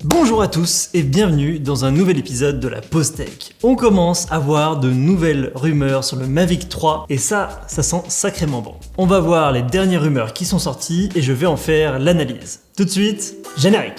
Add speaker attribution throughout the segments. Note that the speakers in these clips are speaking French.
Speaker 1: Bonjour à tous et bienvenue dans un nouvel épisode de la Pause Tech. On commence à voir de nouvelles rumeurs sur le Mavic 3 et ça sent sacrément bon. On va voir les dernières rumeurs qui sont sorties et je vais en faire l'analyse. Tout de suite, générique.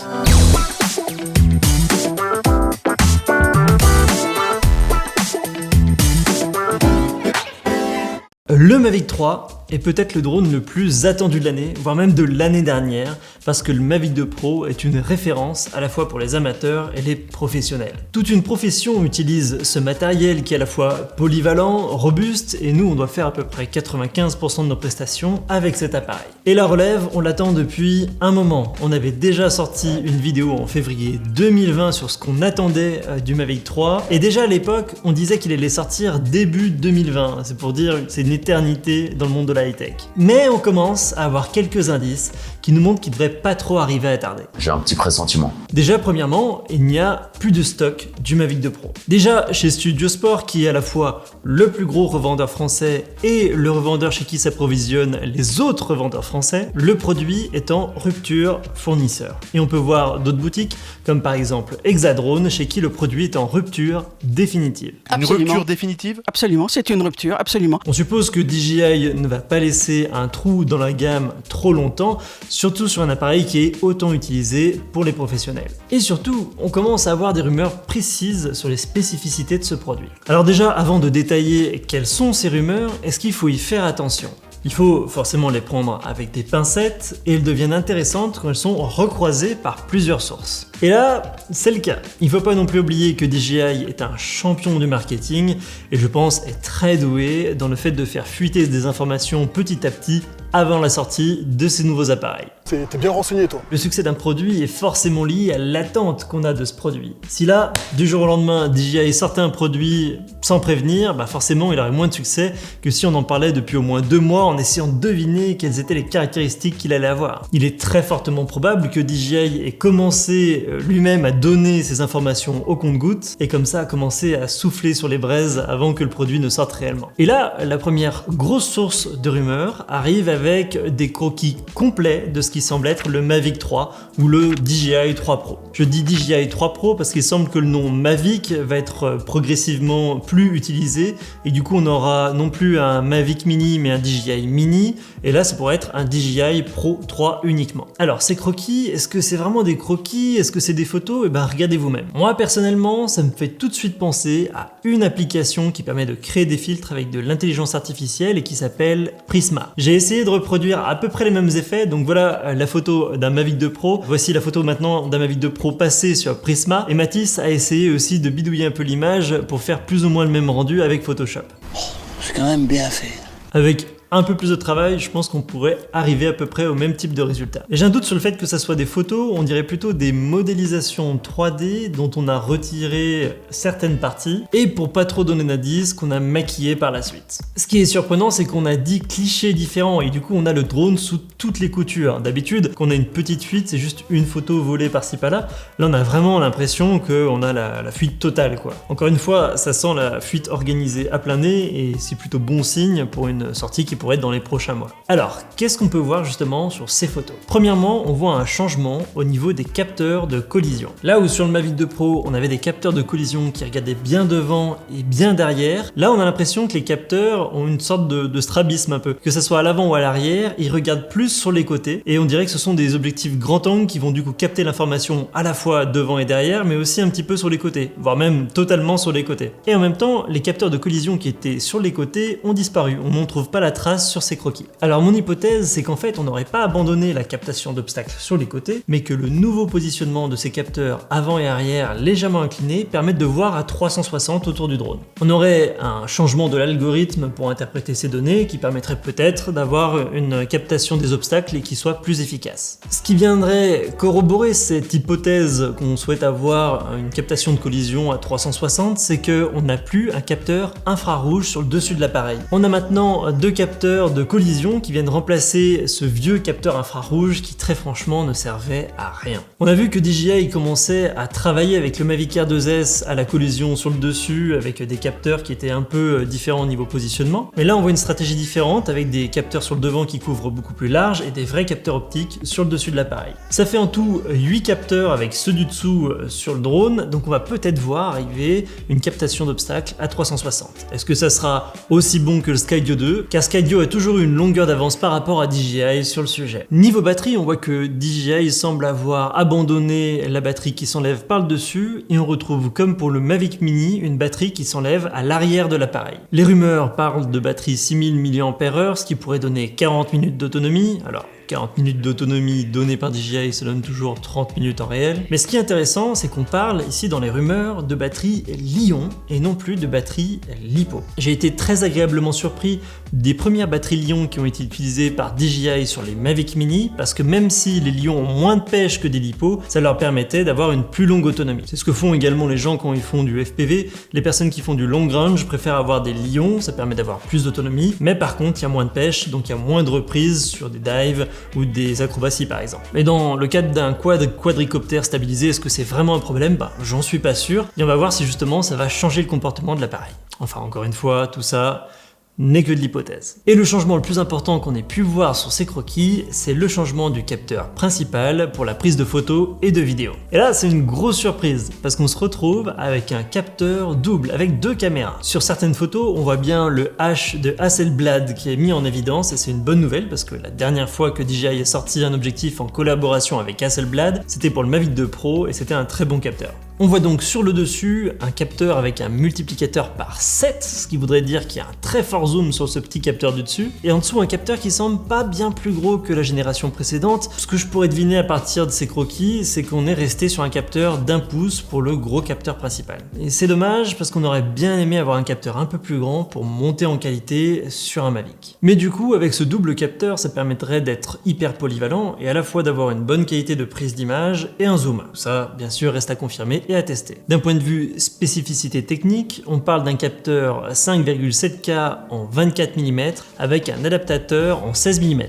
Speaker 1: Le Mavic 3 est peut-être le drone le plus attendu de l'année, voire même de l'année dernière, parce que le Mavic 2 Pro est une référence à la fois pour les amateurs et les professionnels. Toute une profession utilise ce matériel qui est à la fois polyvalent, robuste, et nous on doit faire à peu près 95% de nos prestations avec cet appareil. Et la relève, on l'attend depuis un moment. On avait déjà sorti une vidéo en février 2020 sur ce qu'on attendait du Mavic 3, et déjà à l'époque, on disait qu'il allait sortir début 2020. C'est pour dire, c'est une éternité dans le monde de la high-tech. Mais on commence à avoir quelques indices qui nous montrent qu'il devrait pas trop arriver à tarder.
Speaker 2: J'ai un petit pressentiment.
Speaker 1: Déjà, premièrement, il n'y a plus de stock du Mavic 2 Pro. Déjà, chez Studio Sport, qui est à la fois le plus gros revendeur français et le revendeur chez qui s'approvisionnent les autres revendeurs français, le produit est en rupture fournisseur. Et on peut voir d'autres boutiques, comme par exemple Hexadrone, chez qui le produit est en rupture définitive.
Speaker 3: Une rupture définitive ?
Speaker 4: Absolument, c'est une rupture, absolument.
Speaker 1: On suppose que DJI ne va pas laisser un trou dans la gamme trop longtemps, surtout sur un appareil qui est autant utilisé pour les professionnels. Et surtout, on commence à avoir des rumeurs précises sur les spécificités de ce produit. Alors déjà, avant de détailler quelles sont ces rumeurs, est-ce qu'il faut y faire attention ? Il faut forcément les prendre avec des pincettes et elles deviennent intéressantes quand elles sont recroisées par plusieurs sources. Et là, c'est le cas. Il ne faut pas non plus oublier que DJI est un champion du marketing et je pense est très doué dans le fait de faire fuiter des informations petit à petit avant la sortie de ces nouveaux appareils.
Speaker 3: T'es bien renseigné toi.
Speaker 1: Le succès d'un produit est forcément lié à l'attente qu'on a de ce produit. Si là, du jour au lendemain, DJI sortait un produit sans prévenir, forcément il aurait moins de succès que si on en parlait depuis au moins 2 mois en essayant de deviner quelles étaient les caractéristiques qu'il allait avoir. Il est très fortement probable que DJI ait commencé lui-même à donner ces informations au compte-gouttes et comme ça a commencé à souffler sur les braises avant que le produit ne sorte réellement. Et là, la première grosse source de rumeurs arrive avec des croquis complets de ce qui semble être le Mavic 3 ou le DJI 3 Pro. Je dis DJI 3 Pro parce qu'il semble que le nom Mavic va être progressivement plus utilisé et du coup on aura non plus un Mavic Mini mais un DJI Mini et là ça pourrait être un DJI Pro 3 uniquement. Alors ces croquis, est-ce que c'est vraiment des croquis? Est-ce que c'est des photos? Regardez vous-même. Moi personnellement ça me fait tout de suite penser à une application qui permet de créer des filtres avec de l'intelligence artificielle et qui s'appelle Prisma. J'ai essayé de reproduire à peu près les mêmes effets, donc voilà la photo d'un Mavic 2 Pro. Voici la photo maintenant d'un Mavic 2 Pro passé sur Prisma. Et Mathis a essayé aussi de bidouiller un peu l'image pour faire plus ou moins le même rendu avec Photoshop.
Speaker 4: C'est quand même bien fait.
Speaker 1: Avec un peu plus de travail, je pense qu'on pourrait arriver à peu près au même type de résultat. Et j'ai un doute sur le fait que ça soit des photos, on dirait plutôt des modélisations 3D dont on a retiré certaines parties et pour pas trop donner d'indices qu'on a maquillé par la suite. Ce qui est surprenant, c'est qu'on a 10 clichés différents et du coup on a le drone sous toutes les coutures. D'habitude, quand on a une petite fuite, c'est juste une photo volée par-ci par-là. Là, on a vraiment l'impression qu'on a la fuite totale, quoi. Encore une fois, ça sent la fuite organisée à plein nez et c'est plutôt bon signe pour une sortie qui pourrait être dans les prochains mois. Alors, qu'est-ce qu'on peut voir justement sur ces photos? Premièrement, on voit un changement au niveau des capteurs de collision. Là où sur le Mavic 2 Pro, on avait des capteurs de collision qui regardaient bien devant et bien derrière, là on a l'impression que les capteurs ont une sorte de strabisme un peu. Que ça soit à l'avant ou à l'arrière, ils regardent plus sur les côtés et on dirait que ce sont des objectifs grand angle qui vont du coup capter l'information à la fois devant et derrière, mais aussi un petit peu sur les côtés, voire même totalement sur les côtés. Et en même temps, les capteurs de collision qui étaient sur les côtés ont disparu. On n'en trouve pas la trace sur ces croquis. Alors mon hypothèse, c'est qu'en fait on n'aurait pas abandonné la captation d'obstacles sur les côtés, mais que le nouveau positionnement de ces capteurs avant et arrière légèrement inclinés permettent de voir à 360 autour du drone. On aurait un changement de l'algorithme pour interpréter ces données qui permettrait peut-être d'avoir une captation des obstacles et qui soit plus efficace. Ce qui viendrait corroborer cette hypothèse qu'on souhaite avoir une captation de collision à 360, c'est qu'on n'a plus un capteur infrarouge sur le dessus de l'appareil. On a maintenant 2 capteurs capteurs de collision qui viennent remplacer ce vieux capteur infrarouge qui très franchement ne servait à rien. On a vu que DJI commençait à travailler avec le Mavic Air 2S à la collision sur le dessus avec des capteurs qui étaient un peu différents au niveau positionnement. Mais là on voit une stratégie différente avec des capteurs sur le devant qui couvrent beaucoup plus large et des vrais capteurs optiques sur le dessus de l'appareil. Ça fait en tout 8 capteurs avec ceux du dessous sur le drone, donc on va peut-être voir arriver une captation d'obstacles à 360. Est-ce que ça sera aussi bon que le Skydio 2? Car Skydio a toujours eu une longueur d'avance par rapport à DJI sur le sujet. Niveau batterie, on voit que DJI semble avoir abandonné la batterie qui s'enlève par le dessus et on retrouve comme pour le Mavic Mini une batterie qui s'enlève à l'arrière de l'appareil. Les rumeurs parlent de batterie 6000 mAh, ce qui pourrait donner 40 minutes d'autonomie. Alors 40 minutes d'autonomie donnée par DJI, ça donne toujours 30 minutes en réel. Mais ce qui est intéressant, c'est qu'on parle ici dans les rumeurs de batterie Li-ion et non plus de batterie LiPo. J'ai été très agréablement surpris des premières batteries Li-ion qui ont été utilisées par DJI sur les Mavic Mini, parce que même si les Li-ion ont moins de pêche que des LiPo, ça leur permettait d'avoir une plus longue autonomie. C'est ce que font également les gens quand ils font du FPV. Les personnes qui font du long range préfèrent avoir des Li-ion, ça permet d'avoir plus d'autonomie, mais par contre il y a moins de pêche, donc il y a moins de reprises sur des dives ou des acrobaties par exemple. Mais dans le cadre d'un quadricoptère stabilisé, est-ce que c'est vraiment un problème? J'en suis pas sûr, et on va voir si justement ça va changer le comportement de l'appareil. Enfin encore une fois, tout ça n'est que de l'hypothèse. Et le changement le plus important qu'on ait pu voir sur ces croquis, c'est le changement du capteur principal pour la prise de photos et de vidéos. Et là, c'est une grosse surprise, parce qu'on se retrouve avec un capteur double, avec 2 caméras. Sur certaines photos, on voit bien le H de Hasselblad qui est mis en évidence, et c'est une bonne nouvelle, parce que la dernière fois que DJI a sorti un objectif en collaboration avec Hasselblad, c'était pour le Mavic 2 Pro, et c'était un très bon capteur. On voit donc sur le dessus un capteur avec un multiplicateur par 7, ce qui voudrait dire qu'il y a un très fort zoom sur ce petit capteur du dessus, et en dessous un capteur qui semble pas bien plus gros que la génération précédente. Ce que je pourrais deviner à partir de ces croquis, c'est qu'on est resté sur un capteur d'1 pouce pour le gros capteur principal. Et c'est dommage parce qu'on aurait bien aimé avoir un capteur un peu plus grand pour monter en qualité sur un Mavic. Mais du coup, avec ce double capteur, ça permettrait d'être hyper polyvalent et à la fois d'avoir une bonne qualité de prise d'image et un zoom. Ça, bien sûr, reste à confirmer et à tester. D'un point de vue spécificité technique, on parle d'un capteur 5,7K en 24 mm avec un adaptateur en 16 mm.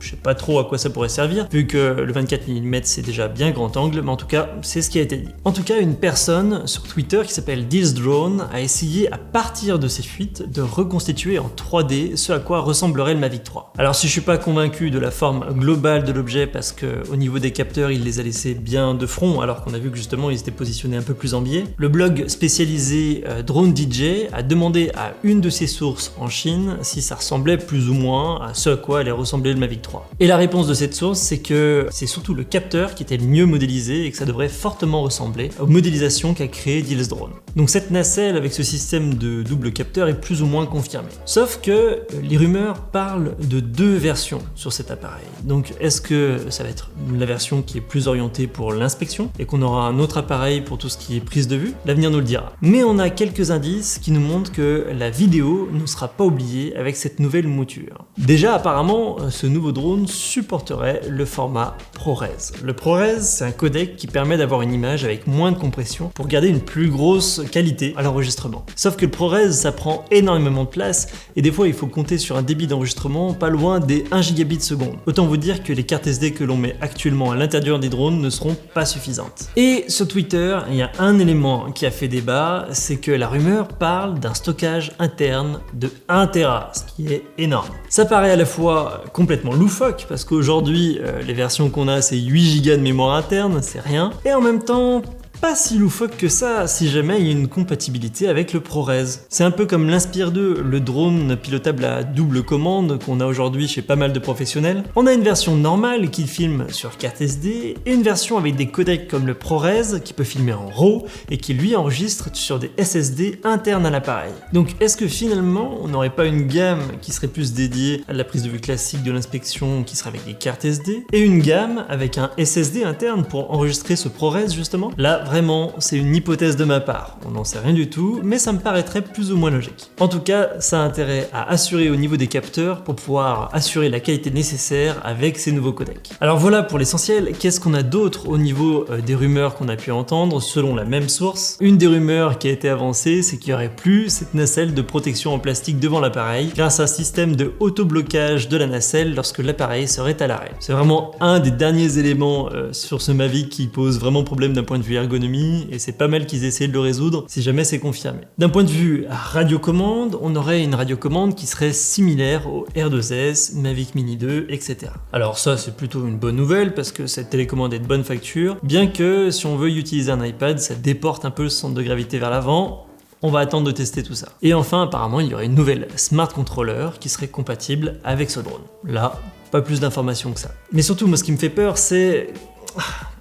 Speaker 1: Je sais pas trop à quoi ça pourrait servir, vu que le 24 mm c'est déjà bien grand angle, mais en tout cas, c'est ce qui a été dit. En tout cas, une personne sur Twitter qui s'appelle DealsDrone a essayé à partir de ces fuites de reconstituer en 3D ce à quoi ressemblerait le Mavic 3. Alors si je suis pas convaincu de la forme globale de l'objet parce que au niveau des capteurs, il les a laissés bien de front alors qu'on a vu que justement ils étaient positionnés un peu plus en biais, le blog spécialisé Drone DJ a demandé à une de ses sources en Chine si ça ressemblait plus ou moins à ce à quoi allait ressembler le Mavic 3. Et la réponse de cette source, c'est que c'est surtout le capteur qui était le mieux modélisé et que ça devrait fortement ressembler aux modélisations qu'a créé DealsDrone. Donc cette nacelle avec ce système de double capteur est plus ou moins confirmée. Sauf que les rumeurs parlent de 2 versions sur cet appareil. Donc est-ce que ça va être la version qui est plus orientée pour l'inspection et qu'on aura un autre appareil pour tout ce qui est prise de vue? L'avenir nous le dira. Mais on a quelques indices qui nous montrent que la vidéo ne sera pas oubliée avec cette nouvelle mouture. Déjà apparemment, ce nouveau drone supporterait le format ProRes. Le ProRes, c'est un codec qui permet d'avoir une image avec moins de compression pour garder une plus grosse qualité à l'enregistrement. Sauf que le ProRes, ça prend énormément de place et des fois il faut compter sur un débit d'enregistrement pas loin des 1 gigabit seconde. Autant vous dire que les cartes SD que l'on met actuellement à l'intérieur des drones ne seront pas suffisantes. Et sur Twitter, il y a un élément qui a fait débat, c'est que la rumeur parle d'un stockage interne de 1 Tera, ce qui est énorme. Ça paraît à la fois complètement loufoque parce qu'aujourd'hui les versions qu'on a c'est 8 Go de mémoire interne, c'est rien, et en même temps pas si loufoque que ça si jamais il y a une compatibilité avec le ProRes. C'est un peu comme l'Inspire 2, le drone pilotable à double commande qu'on a aujourd'hui chez pas mal de professionnels. On a une version normale qui filme sur carte SD et une version avec des codecs comme le ProRes qui peut filmer en RAW et qui lui enregistre sur des SSD internes à l'appareil. Donc est-ce que finalement on n'aurait pas une gamme qui serait plus dédiée à la prise de vue classique de l'inspection qui serait avec des cartes SD et une gamme avec un SSD interne pour enregistrer ce ProRes justement? Là vraiment, c'est une hypothèse de ma part. On n'en sait rien du tout, mais ça me paraîtrait plus ou moins logique. En tout cas, ça a intérêt à assurer au niveau des capteurs pour pouvoir assurer la qualité nécessaire avec ces nouveaux codecs. Alors voilà pour l'essentiel. Qu'est-ce qu'on a d'autre au niveau des rumeurs qu'on a pu entendre selon la même source? Une des rumeurs qui a été avancée, c'est qu'il n'y aurait plus cette nacelle de protection en plastique devant l'appareil grâce à un système de auto-blocage de la nacelle lorsque l'appareil serait à l'arrêt. C'est vraiment un des derniers éléments sur ce Mavic qui pose vraiment problème d'un point de vue ergonomie et c'est pas mal qu'ils essaient de le résoudre si jamais c'est confirmé. D'un point de vue radiocommande, on aurait une radiocommande qui serait similaire au R2S, Mavic Mini 2, etc. Alors ça c'est plutôt une bonne nouvelle parce que cette télécommande est de bonne facture, bien que si on veut utiliser un iPad, ça déporte un peu le centre de gravité vers l'avant. On va attendre de tester tout ça. Et enfin, apparemment, il y aurait une nouvelle Smart Controller qui serait compatible avec ce drone. Là, pas plus d'informations que ça. Mais surtout, moi, ce qui me fait peur, c'est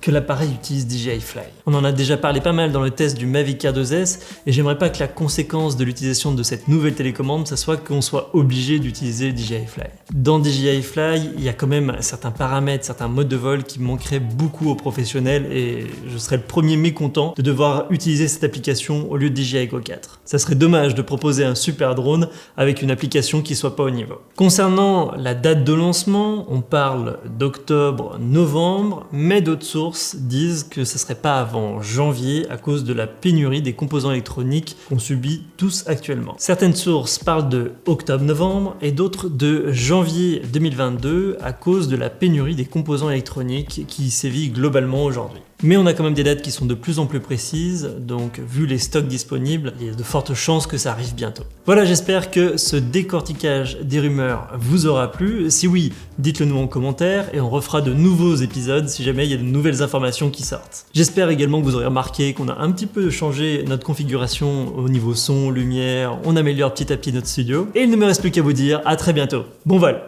Speaker 1: que l'appareil utilise DJI Fly. On en a déjà parlé pas mal dans le test du Mavic Air 2S et j'aimerais pas que la conséquence de l'utilisation de cette nouvelle télécommande, ça soit qu'on soit obligé d'utiliser DJI Fly. Dans DJI Fly, il y a quand même certains paramètres, certains modes de vol qui manqueraient beaucoup aux professionnels et je serais le premier mécontent de devoir utiliser cette application au lieu de DJI Go 4. Ça serait dommage de proposer un super drone avec une application qui soit pas au niveau. Concernant la date de lancement, on parle d'octobre, novembre, mais d'autres sources disent que ce serait pas avant janvier à cause de la pénurie des composants électroniques qu'on subit tous actuellement. Certaines sources parlent de octobre-novembre et d'autres de janvier 2022 à cause de la pénurie des composants électroniques qui sévit globalement aujourd'hui. Mais on a quand même des dates qui sont de plus en plus précises, donc vu les stocks disponibles, il y a de fortes chances que ça arrive bientôt. Voilà, j'espère que ce décortiquage des rumeurs vous aura plu. Si oui, dites-le nous en commentaire et on refera de nouveaux épisodes si jamais il y a de nouvelles informations qui sortent. J'espère également que vous aurez remarqué qu'on a un petit peu changé notre configuration au niveau son, lumière, on améliore petit à petit notre studio. Et il ne me reste plus qu'à vous dire à très bientôt. Bon vol!